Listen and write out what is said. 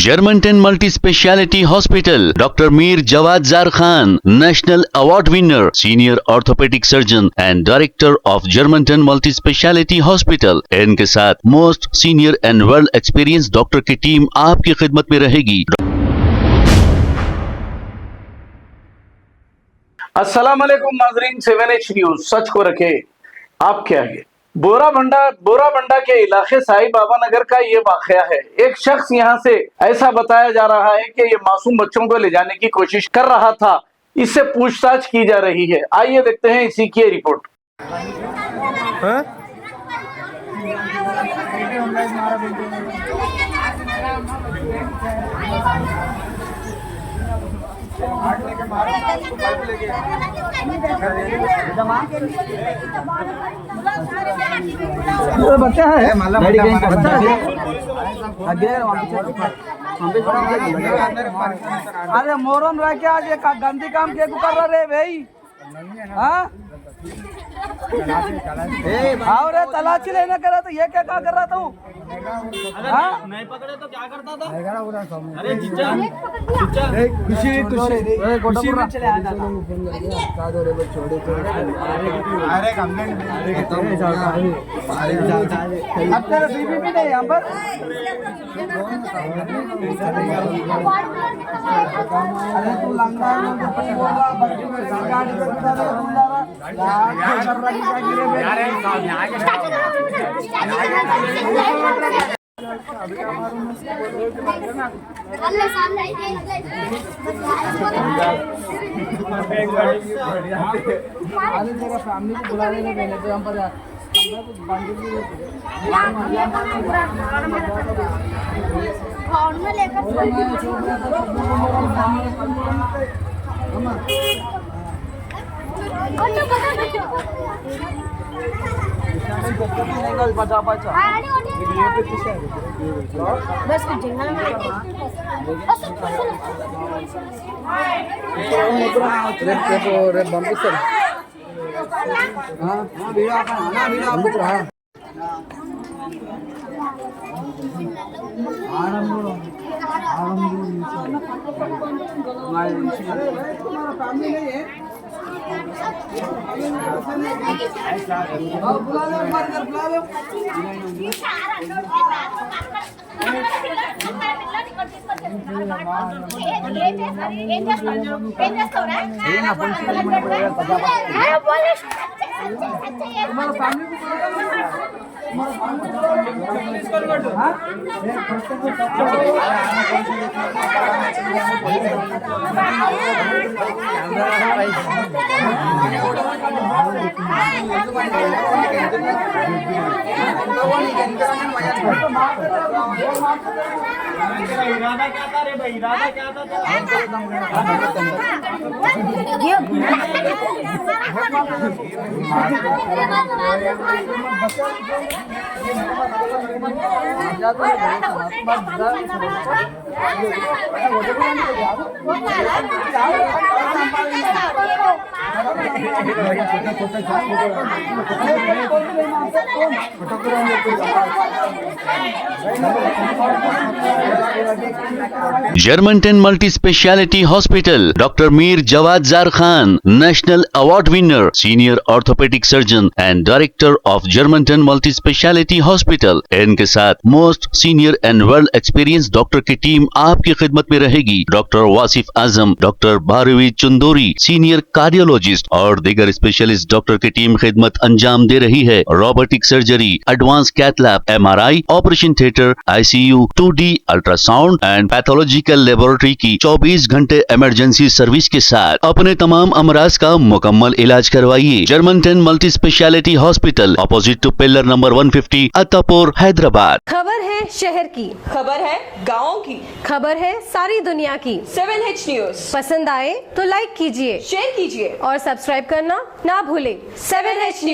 Germanton multi speciality hospital, doctor Mir Jawad Zar Khan, national award winner, senior orthopaedic surgeon and director of Germanton multi speciality hospital. इनके साथ most senior and well experience doctor की team आपकी खिदमत में रहेगी। अस्सलाम वालेकुम नाजरीन, 7H न्यूज सच को रखे आपके आगे। बोराबंडा के इलाके साई बाबा नगर का ये वाकया है। एक शख्स यहाँ से ऐसा बताया जा रहा है कि ये मासूम बच्चों को ले जाने की कोशिश कर रहा था। इससे पूछताछ की जा रही है। आइए देखते हैं इसी की रिपोर्ट। बच्चा है अरे मोरम रह के आज एक गंदी काम के कर रहा रे भाई। हाँ रे तलाशी लेने कर रहा तो ये क्या कर रहा था? नहीं पकड़े तो क्या करता था? अरे खुशी में चले आया था। अब तेरा बीबी भी नहीं यहाँ पर। अरे तू लंगा फैमिली को बुला लेने पहले तो हम पर इरादा क्या था रे भाई? इरादा क्या था? Germantown multi speciality hospital, doctor Mir Jawad Zar Khan, national award winner, senior orthopaedic surgeon and director of Germanton multi speciality hospital. इनके साथ most senior and well experience doctor की टीम आपकी खिदमत में रहेगी। Doctor Wasif Azam, doctor Bharvi Chandori, senior cardiologist और दीगर स्पेशलिस्ट डॉक्टर की टीम खिदमत अंजाम दे रही है। Robotic surgery, advance cath lab, MRI, operation theatre, ICU, 2D ultrasound and pathological laboratory की 24 घंटे इमरजेंसी सर्विस के साथ अपने तमाम अमराज का मुकम्मल इलाज करवाइए। Germanten multi speciality hospital, opposite to pillar number 150, Attapur, Hyderabad. खबर है शहर की, खबर है गाँव की, खबर है सारी दुनिया की। 7H न्यूज पसंद आए तो लाइक कीजिए, शेयर कीजिए और सब्सक्राइब करना ना भूलें। 7H news.